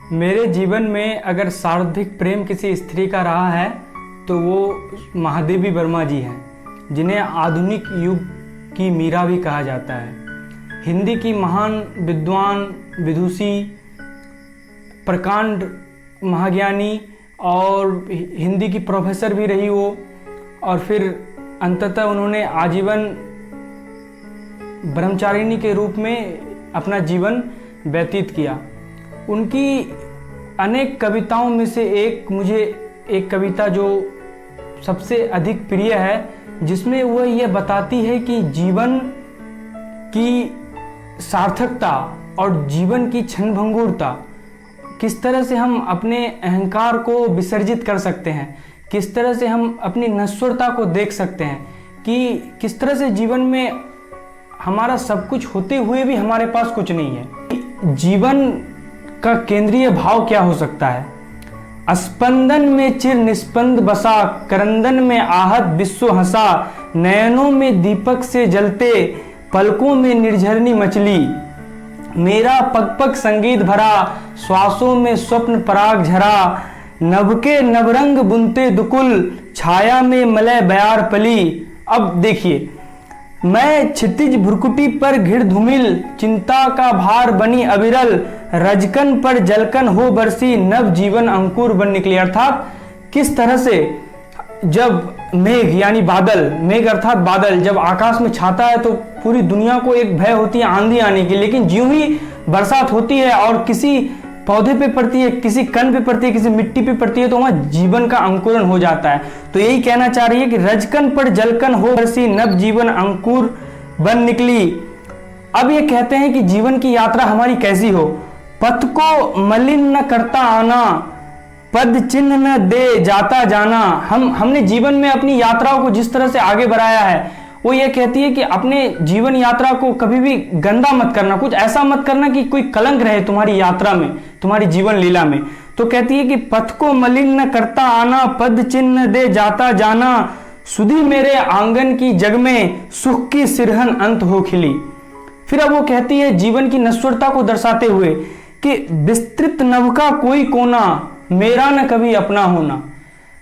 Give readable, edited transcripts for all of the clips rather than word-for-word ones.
मेरे जीवन में अगर सर्वाधिक प्रेम किसी स्त्री का रहा है तो वो महादेवी वर्मा जी हैं, जिन्हें आधुनिक युग की मीरा भी कहा जाता है। हिंदी की महान विद्वान, विदुषी, प्रकांड महाज्ञानी और हिंदी की प्रोफेसर भी रही वो, और फिर अंततः उन्होंने आजीवन ब्रह्मचारिणी के रूप में अपना जीवन व्यतीत किया। उनकी अनेक कविताओं में से मुझे एक कविता जो सबसे अधिक प्रिय है, जिसमें वह यह बताती है कि जीवन की सार्थकता और जीवन की क्षणभंगुरता, किस तरह से हम अपने अहंकार को विसर्जित कर सकते हैं, किस तरह से हम अपनी नश्वरता को देख सकते हैं, कि किस तरह से जीवन में हमारा सब कुछ होते हुए भी हमारे पास कुछ नहीं है। जीवन का केंद्रीय भाव क्या हो सकता है? स्पंदन में चिर निस्पंद बसा, करंदन में आहत विश्व हंसा, नयनों में दीपक से जलते, पलकों में निर्झरनी मचली, मेरा पग पग संगीत भरा, श्वासों में स्वप्न पराग झरा, नभ के नवरंग बुनते दुकुल, छाया में मलय बयार पली। अब देखिए, मैं क्षितिज भ्रुकुटी पर घिर धूमिल, चिंता का भार बनी अविरल, रजकन पर जलकन हो बरसी, नव जीवन अंकुर बन निकली। अर्थात किस तरह से जब मेघ यानी बादल, मेघ अर्थात बादल जब आकाश में छाता है तो पूरी दुनिया को एक भय होती है आंधी आने की, लेकिन ज्यों ही बरसात होती है और किसी पौधे पे पड़ती है, किसी कण पे पड़ती है, किसी मिट्टी पे पड़ती है, तो वहां जीवन का अंकुरण हो जाता है। तो यही कहना चाह रही है कि रजकन पर जलकन हो बरसी, नव जीवन अंकुर बन निकली। अब ये कहते हैं कि जीवन की यात्रा हमारी कैसी हो? पथ को मलिन न करता आना, पद चिन्ह न दे जाता जाना। हमने जीवन में अपनी यात्राओं को जिस तरह से आगे बढ़ाया है, वो ये कहती है कि अपने जीवन यात्रा को कभी भी गंदा मत करना, कुछ ऐसा मत करना कि कोई कलंक रहे तुम्हारी यात्रा में, तुम्हारी जीवन लीला में। तो कहती है कि पथ को मलिन न करता आना, पद चिन्ह दे जाता जाना, सुधी मेरे आंगन की जग में, सुख की सिरहन अंत हो खिली। फिर अब वो कहती है जीवन की नश्वरता को दर्शाते हुए कि विस्तृत नभ का कोई कोना, मेरा न कभी अपना होना।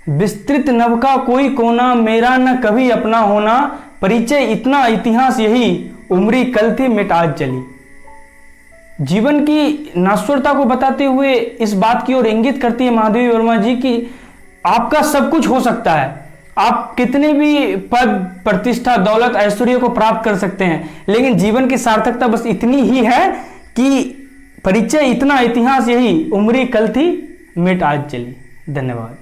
विस्तृत नभ का कोई कोना, मेरा न कभी अपना होना, परिचय इतना इतिहास यही, उम्री कल थी मिट आज चली। जीवन की नश्वरता को बताते हुए इस बात की ओर इंगित करती है महादेवी वर्मा जी कि आपका सब कुछ हो सकता है, आप कितने भी पद, प्रतिष्ठा, दौलत, ऐश्वर्य को प्राप्त कर सकते हैं, लेकिन जीवन की सार्थकता बस इतनी ही है कि परिचय इतना इतिहास यही, उम्री कल थी मिट आज चली। धन्यवाद।